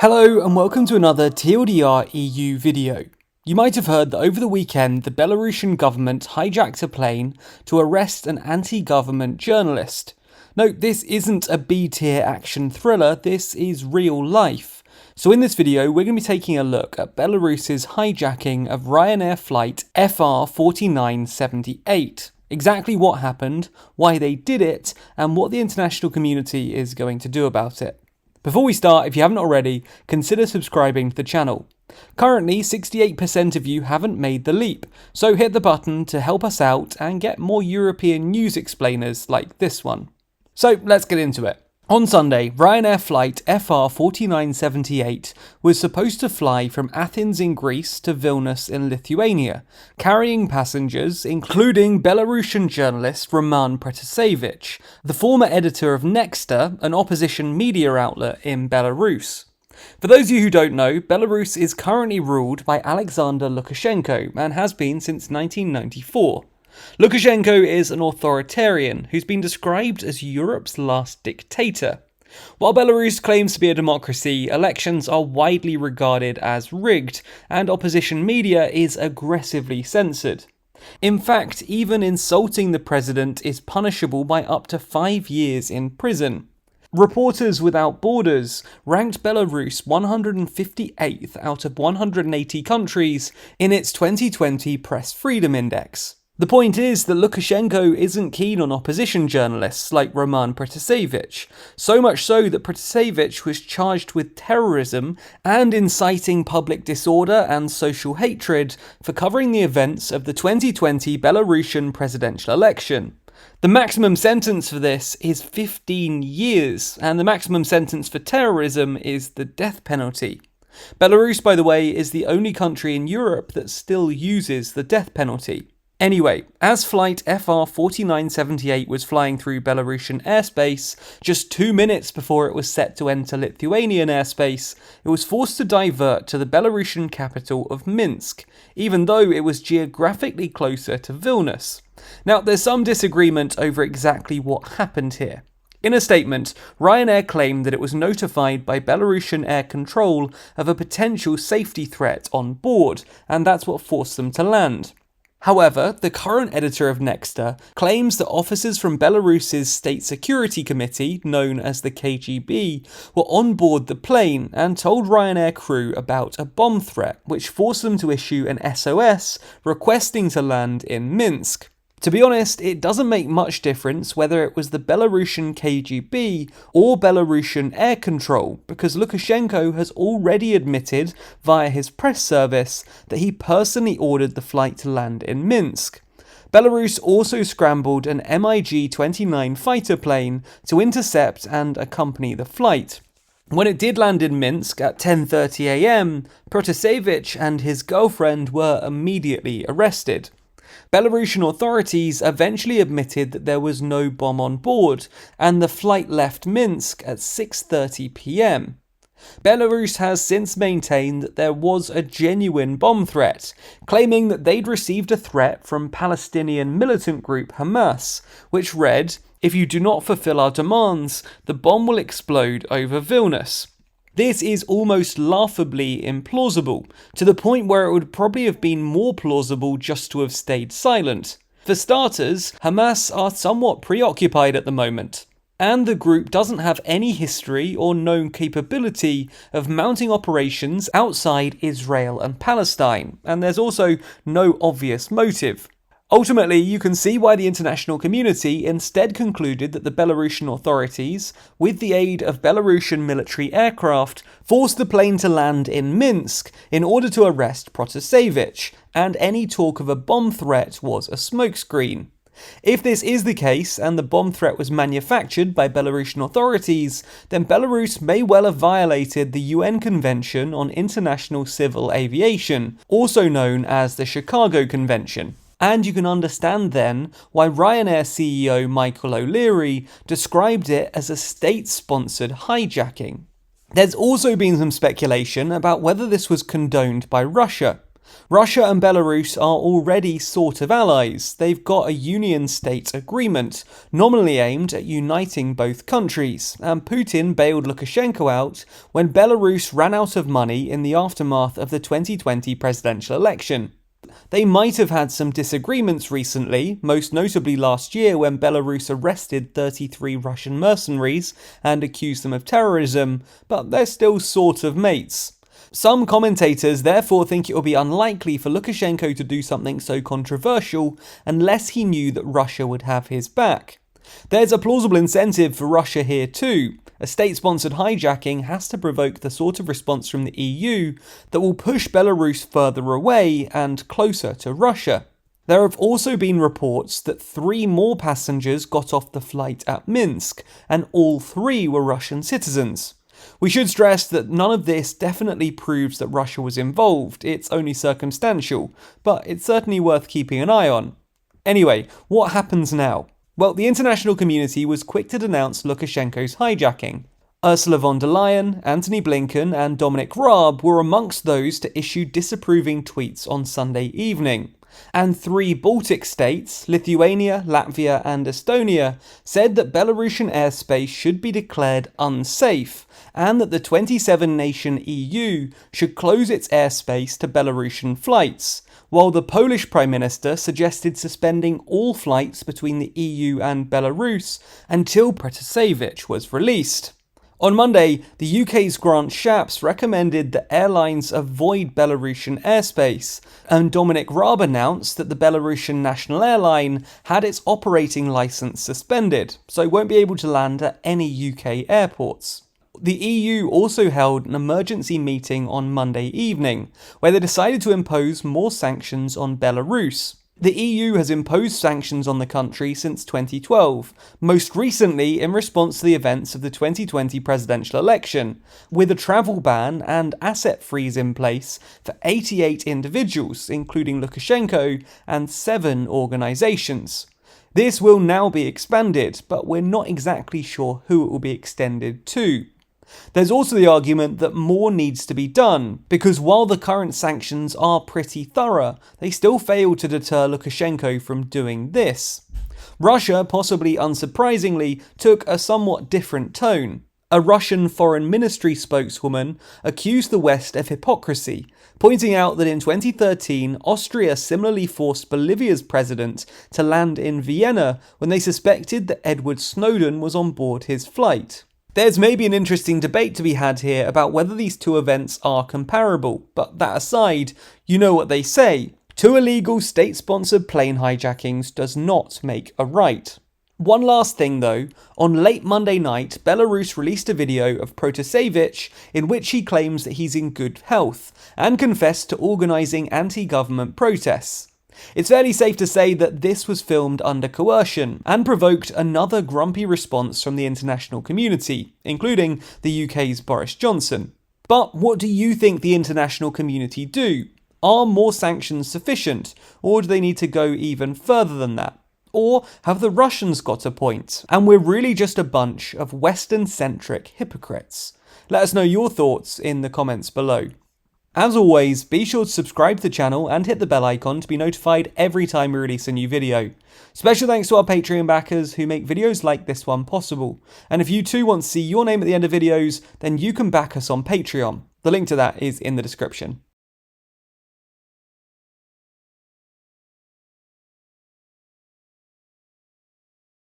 Hello and welcome to another TLDR EU video. You might have heard that over the weekend the Belarusian government hijacked a plane to arrest an anti-government journalist. No, this isn't a B-tier action thriller, this is real life. So in this video we're going to be taking a look at Belarus's hijacking of RyanAir flight FR4978. Exactly what happened, why they did it, and what the international community is going to do about it. Before we start, if you haven't already, consider subscribing to the channel. Currently, 68% of you haven't made the leap, so hit the button to help us out and get more European news explainers like this one. So let's get into it. On Sunday, RyanAir flight FR4978 was supposed to fly from Athens in Greece to Vilnius in Lithuania, carrying passengers including Belarusian journalist Roman Protasevich, the former editor of Nexta, an opposition media outlet in Belarus. For those of you who don't know, Belarus is currently ruled by Alexander Lukashenko and has been since 1994. Lukashenko is an authoritarian who's been described as Europe's last dictator. While Belarus claims to be a democracy, elections are widely regarded as rigged, and opposition media is aggressively censored. In fact, even insulting the president is punishable by up to 5 years in prison. Reporters Without Borders ranked Belarus 158th out of 180 countries in its 2020 Press Freedom Index. The point is that Lukashenko isn't keen on opposition journalists like Roman Protasevich, so much so that Protasevich was charged with terrorism and inciting public disorder and social hatred for covering the events of the 2020 Belarusian presidential election. The maximum sentence for this is 15 years, and the maximum sentence for terrorism is the death penalty. Belarus, by the way, is the only country in Europe that still uses the death penalty. Anyway, as flight FR4978 was flying through Belarusian airspace, just 2 minutes before it was set to enter Lithuanian airspace, it was forced to divert to the Belarusian capital of Minsk, even though it was geographically closer to Vilnius. Now, there's some disagreement over exactly what happened here. In a statement, RyanAir claimed that it was notified by Belarusian air control of a potential safety threat on board, and that's what forced them to land. However, the current editor of Nexta claims that officers from Belarus's State Security Committee, known as the KGB, were on board the plane and told RyanAir crew about a bomb threat, which forced them to issue an SOS requesting to land in Minsk. To be honest, it doesn't make much difference whether it was the Belarusian KGB or Belarusian air control, because Lukashenko has already admitted via his press service that he personally ordered the flight to land in Minsk. Belarus also scrambled an MiG-29 fighter plane to intercept and accompany the flight. When it did land in Minsk at 10:30 am, Protasevich and his girlfriend were immediately arrested. Belarusian authorities eventually admitted that there was no bomb on board, and the flight left Minsk at 6:30 p.m. Belarus has since maintained that there was a genuine bomb threat, claiming that they'd received a threat from Palestinian militant group Hamas, which read, "If you do not fulfill our demands, the bomb will explode over Vilnius." This is almost laughably implausible, to the point where it would probably have been more plausible just to have stayed silent. For starters, Hamas are somewhat preoccupied at the moment, and the group doesn't have any history or known capability of mounting operations outside Israel and Palestine, and there's also no obvious motive. Ultimately, you can see why the international community instead concluded that the Belarusian authorities, with the aid of Belarusian military aircraft, forced the plane to land in Minsk in order to arrest Protasevich, and any talk of a bomb threat was a smokescreen. If this is the case, and the bomb threat was manufactured by Belarusian authorities, then Belarus may well have violated the UN Convention on International Civil Aviation, also known as the Chicago Convention. And you can understand then why RyanAir CEO Michael O'Leary described it as a state-sponsored hijacking. There's also been some speculation about whether this was condoned by Russia. Russia and Belarus are already sort of allies. They've got a union state agreement, nominally aimed at uniting both countries, and Putin bailed Lukashenko out when Belarus ran out of money in the aftermath of the 2020 presidential election. They might have had some disagreements recently, most notably last year when Belarus arrested 33 Russian mercenaries and accused them of terrorism, but they're still sort of mates. Some commentators therefore think it will be unlikely for Lukashenko to do something so controversial unless he knew that Russia would have his back. There's a plausible incentive for Russia here too. A state-sponsored hijacking has to provoke the sort of response from the EU that will push Belarus further away and closer to Russia. There have also been reports that 3 more passengers got off the flight at Minsk, and all 3 were Russian citizens. We should stress that none of this definitely proves that Russia was involved, it's only circumstantial, but it's certainly worth keeping an eye on. Anyway, what happens now? Well, the international community was quick to denounce Lukashenko's hijacking. Ursula von der Leyen, Antony Blinken and Dominic Raab were amongst those to issue disapproving tweets on Sunday evening. And 3 Baltic states, Lithuania, Latvia and Estonia, said that Belarusian airspace should be declared unsafe and that the 27-nation EU should close its airspace to Belarusian flights, while the Polish Prime Minister suggested suspending all flights between the EU and Belarus until Protasevich was released. On Monday, the UK's Grant Shapps recommended that airlines avoid Belarusian airspace, and Dominic Raab announced that the Belarusian national airline had its operating licence suspended, so won't be able to land at any UK airports. The EU also held an emergency meeting on Monday evening, where they decided to impose more sanctions on Belarus. The EU has imposed sanctions on the country since 2012, most recently in response to the events of the 2020 presidential election, with a travel ban and asset freeze in place for 88 individuals, including Lukashenko, and 7 organisations. This will now be expanded, but we're not exactly sure who it will be extended to. There's also the argument that more needs to be done, because while the current sanctions are pretty thorough, they still fail to deter Lukashenko from doing this. Russia, possibly unsurprisingly, took a somewhat different tone. A Russian foreign ministry spokeswoman accused the West of hypocrisy, pointing out that in 2013, Austria similarly forced Bolivia's president to land in Vienna when they suspected that Edward Snowden was on board his flight. There's maybe an interesting debate to be had here about whether these 2 events are comparable, but that aside, you know what they say. 2 illegal state-sponsored plane hijackings does not make a right. One last thing though, on late Monday night, Belarus released a video of Protasevich in which he claims that he's in good health, and confessed to organising anti-government protests. It's fairly safe to say that this was filmed under coercion and provoked another grumpy response from the international community, including the UK's Boris Johnson. But what do you think the international community do? Are more sanctions sufficient, or do they need to go even further than that? Or have the Russians got a point, and we're really just a bunch of Western-centric hypocrites? Let us know your thoughts in the comments below. As always, be sure to subscribe to the channel and hit the bell icon to be notified every time we release a new video. Special thanks to our Patreon backers who make videos like this one possible. And if you too want to see your name at the end of videos, then you can back us on Patreon. The link to that is in the description.